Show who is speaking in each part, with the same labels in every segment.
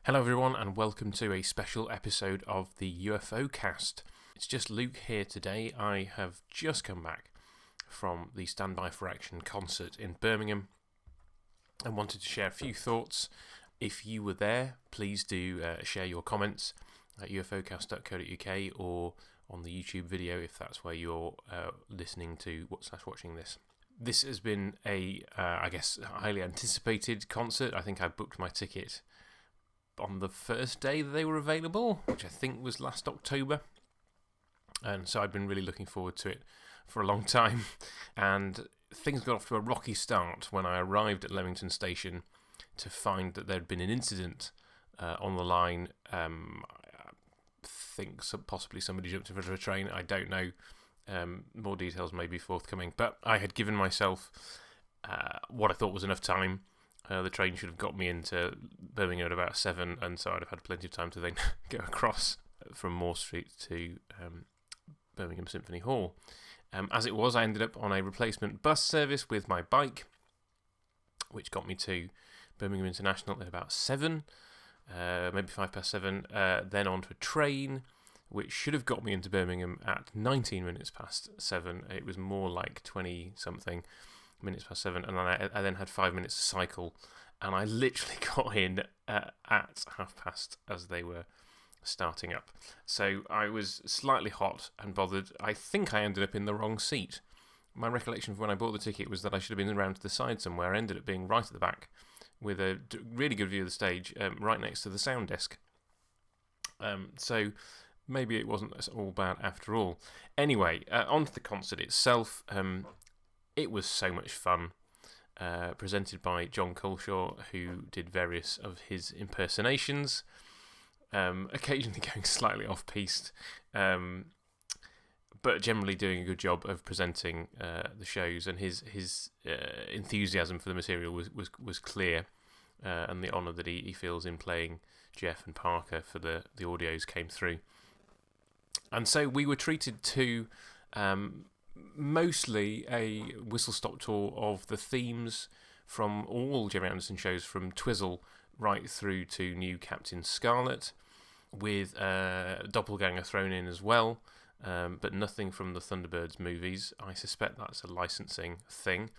Speaker 1: Hello everyone and welcome to a special episode of the UFOCast. It's just Luke here today. I have just come back from the Standby for Action concert in Birmingham and wanted to share a few thoughts. If you were there, please do share your comments at ufocast.co.uk or on the YouTube video if that's where you're listening to watching this. This has been a, highly anticipated concert. I think I booked my ticket on the first day that they were available, which I think was last October. And so I've been really looking forward to it for a long time. And things got off to a rocky start when I arrived at Leamington Station to find that there had been an incident on the line. I think possibly somebody jumped in front of a train. I don't know. More details may be forthcoming. But I had given myself what I thought was enough time. The train should have got me into Birmingham at about 7, and so I'd have had plenty of time to then go across from Moore Street to Birmingham Symphony Hall. As it was, I ended up on a replacement bus service with my bike, which got me to Birmingham International at about 7, maybe 7, then onto a train, which should have got me into Birmingham at 19 minutes past 7. It was more like 20-something minutes past 7, and I then had 5 minutes to cycle, and I literally got in at 5:30 as they were starting up. So I was slightly hot and bothered. I think I ended up in the wrong seat. My recollection of when I bought the ticket was that I should have been around to the side somewhere. I ended up being right at the back with a really good view of the stage, right next to the sound desk. So maybe it wasn't all bad after all. Anyway, on to the concert itself. It was so much fun, presented by John Culshaw, who did various of his impersonations, occasionally going slightly off-piste, but generally doing a good job of presenting the shows, and his enthusiasm for the material was clear, and the honour that he feels in playing Jeff and Parker for the audios came through. And so we were treated to mostly a whistle-stop tour of the themes from all Jerry Anderson shows, from Twizzle right through to New Captain Scarlet, with Doppelganger thrown in as well, but nothing from the Thunderbirds movies. I suspect that's a licensing thing.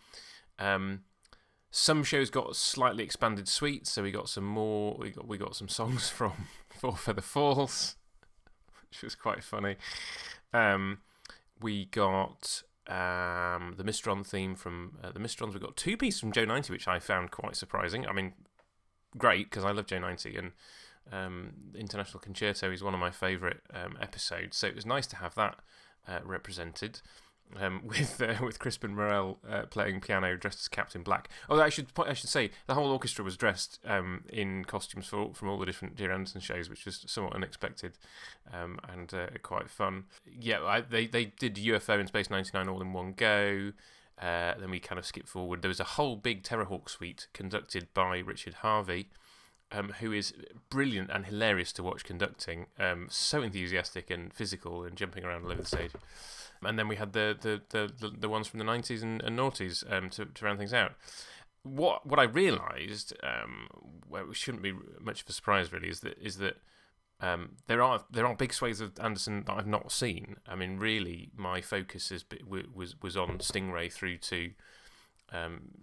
Speaker 1: Some shows got slightly expanded suites, so we got some more. We got some songs from Four Feather Falls, which was quite funny. We got the Mistron theme from the Mistrons. We got two pieces from Joe 90, which I found quite surprising. I mean, great, because I love Joe 90, and International Concerto is one of my favourite episodes. So it was nice to have that represented, with Crispin Morel playing piano, dressed as Captain Black. Oh, I should say the whole orchestra was dressed in costumes from all the different Jerry Anderson shows, which was somewhat unexpected and quite fun. Yeah, they did UFO and Space 99 all in one go. Then we kind of skipped forward. There was a whole big Terrorhawk suite conducted by Richard Harvey, who is brilliant and hilarious to watch conducting. So enthusiastic and physical and jumping around all over the stage. And then we had the ones from the 90s and noughties to round things out. What I realised, well, it shouldn't be much of a surprise really, is that there are big swathes of Anderson that I've not seen. I mean, really, my focus was on Stingray through to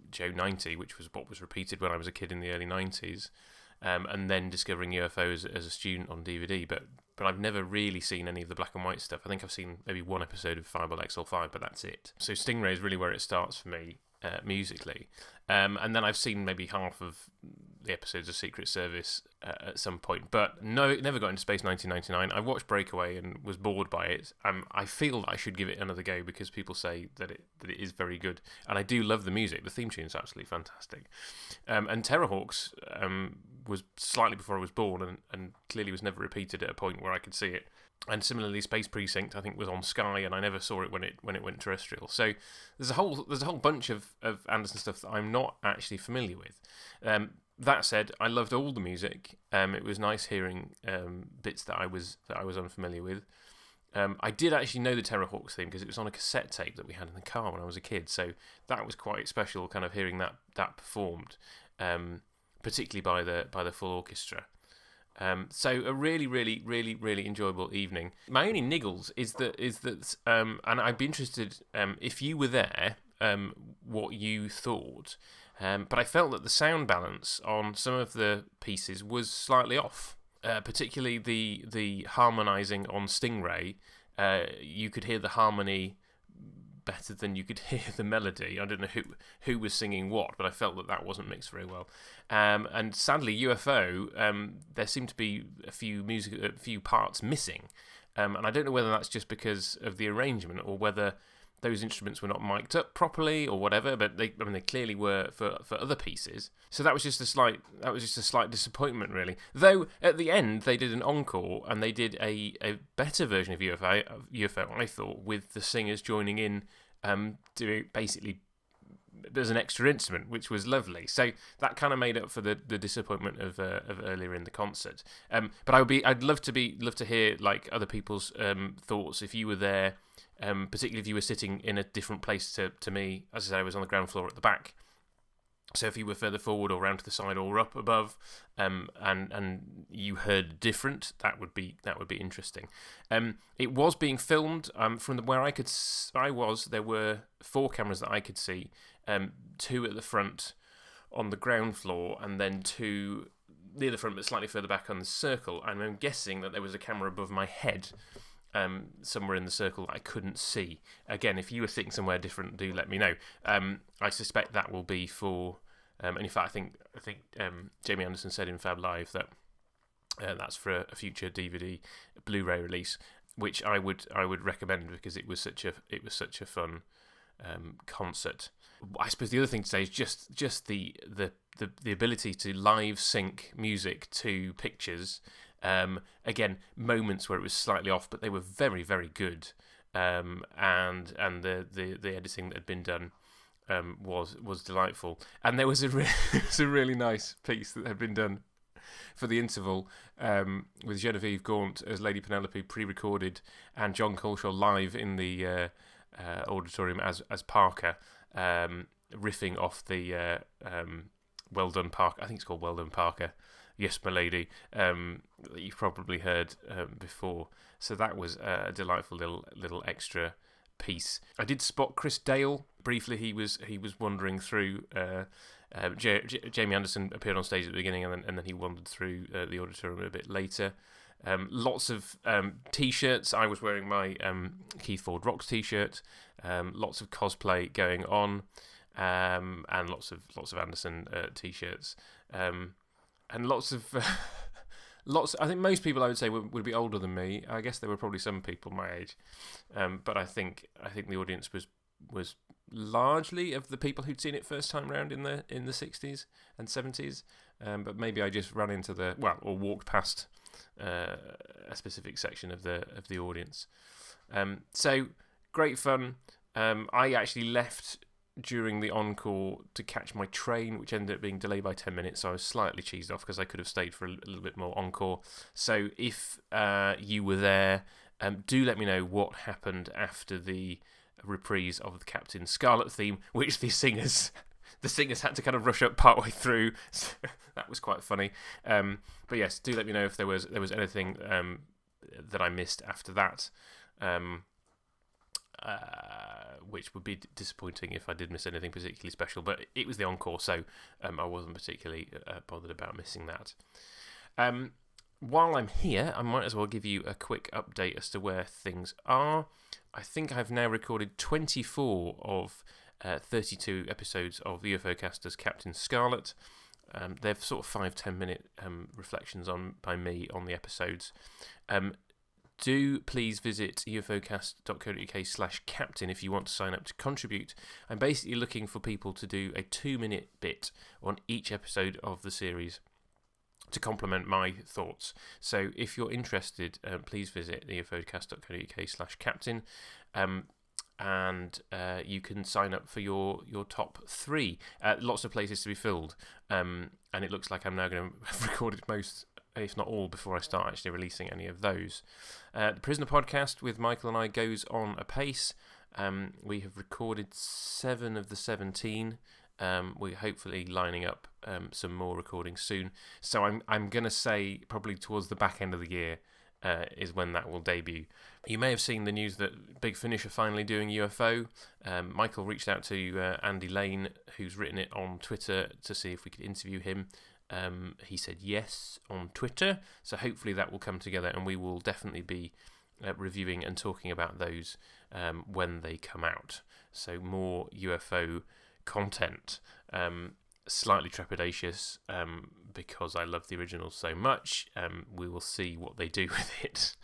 Speaker 1: Joe 90, which was what was repeated when I was a kid in the early 90s, and then discovering UFOs as a student on DVD. But I've never really seen any of the black and white stuff. I think I've seen maybe one episode of Fireball XL5, but that's it. So Stingray is really where it starts for me musically. And then I've seen maybe half of the episodes of Secret Service at some point, but no, never got into Space 1999. I watched Breakaway and was bored by it. I feel that I should give it another go because people say that it is very good, and I do love the music. The theme tune is absolutely fantastic. And Terrorhawks was slightly before I was born, and clearly was never repeated at a point where I could see it. And similarly, Space Precinct I think was on Sky, and I never saw it when it went terrestrial. So there's a whole bunch of Anderson stuff that I'm not actually familiar with. That said, I loved all the music. It was nice hearing bits that I was unfamiliar with. I did actually know the Terrorhawks theme because it was on a cassette tape that we had in the car when I was a kid. So that was quite special, kind of hearing that performed, particularly by the full orchestra. So a really, really, really, really enjoyable evening. My only niggles is that, and I'd be interested if you were there, what you thought. But I felt that the sound balance on some of the pieces was slightly off. Particularly the harmonising on Stingray. You could hear the harmony better than you could hear the melody. I don't know who was singing what, but I felt that wasn't mixed very well. And sadly, UFO, there seemed to be a few parts missing. And I don't know whether that's just because of the arrangement or whether those instruments were not mic'd up properly or whatever, but they clearly were for other pieces. So that was just a slight disappointment, really. Though at the end they did an encore and they did a better version of UFO, I thought, with the singers joining in, doing basically as an extra instrument, which was lovely. So that kind of made up for the disappointment of earlier in the concert. But I'd love to hear like other people's thoughts if you were there. Particularly if you were sitting in a different place to me. As I said, I was on the ground floor at the back. So if you were further forward or round to the side or up above, and you heard different, that would be interesting. It was being filmed from where I was. There were 4 cameras that I could see, 2 at the front on the ground floor, and then 2 near the front but slightly further back on the circle. And I'm guessing that there was a camera above my head. Somewhere in the circle that I couldn't see. Again, if you were sitting somewhere different, do let me know. I suspect that will be for, and in fact, I think Jamie Anderson said in Fab Live that that's for a future DVD Blu-ray release, which I would recommend because it was such a fun concert. I suppose the other thing to say is just the ability to live sync music to pictures. Again, moments where it was slightly off, but they were very, very good. And the editing that had been done was delightful. And there was a really nice piece that had been done for the interval with Genevieve Gaunt as Lady Penelope pre-recorded and John Coleshaw live in the auditorium as Parker, riffing off the Well Done Parker. I think it's called Well Done Parker. Yes, my lady, that you've probably heard before. So that was a delightful little extra piece. I did spot Chris Dale briefly. He was wandering through. Jamie Anderson appeared on stage at the beginning, and then he wandered through the auditorium a bit later. Lots of T-shirts. I was wearing my Keith Ford Rocks T-shirt. Lots of cosplay going on, and lots of Anderson T-shirts. And lots of, I think most people I would say would be older than me. I guess there were probably some people my age, but I think the audience was largely of the people who'd seen it first time round in the 60s and 70s. But maybe I just ran into or walked past a specific section of the audience. So great fun. I actually left during the encore to catch my train, which ended up being delayed by 10 minutes, so I was slightly cheesed off because I could have stayed for a little bit more encore. So if you were there, do let me know what happened after the reprise of the Captain Scarlet theme, which the singers had to kind of rush up partway through. So that was quite funny. But yes, do let me know if there was anything that I missed after that. Which would be disappointing if I did miss anything particularly special, but it was the encore, so I wasn't particularly bothered about missing that. While I'm here, I might as well give you a quick update as to where things are. I think I've now recorded 24 of 32 episodes of the UFOcast as Captain Scarlet. They're sort of 5-10 minute reflections by me on the episodes. Do please visit ufocast.co.uk/captain if you want to sign up to contribute. I'm basically looking for people to do a 2-minute bit on each episode of the series to complement my thoughts. So if you're interested, please visit ufocast.co.uk/captain, and you can sign up for your top 3. Lots of places to be filled, and it looks like I'm now going to have recorded most, if not all, before I start actually releasing any of those. The Prisoner podcast with Michael and I goes on apace. We have recorded 7 of the 17. We're hopefully lining up some more recordings soon. So I'm going to say probably towards the back end of the year is when that will debut. You may have seen the news that Big Finish are finally doing UFO. Michael reached out to Andy Lane, who's written it, on Twitter to see if we could interview him. He said yes on Twitter, so hopefully that will come together, and we will definitely be reviewing and talking about those when they come out. So more UFO content. Slightly trepidatious because I love the original so much. We will see what they do with it.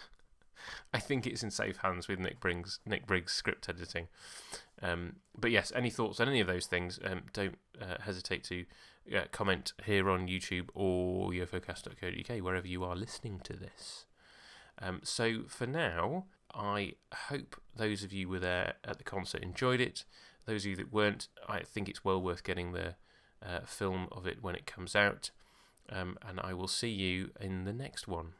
Speaker 1: I think it's in safe hands with Nick Briggs script editing. But yes, any thoughts on any of those things, don't hesitate to comment here on YouTube or UFOcast.co.uk, wherever you are listening to this. So for now, I hope those of you were there at the concert enjoyed it. Those of you that weren't, I think it's well worth getting the film of it when it comes out. And I will see you in the next one.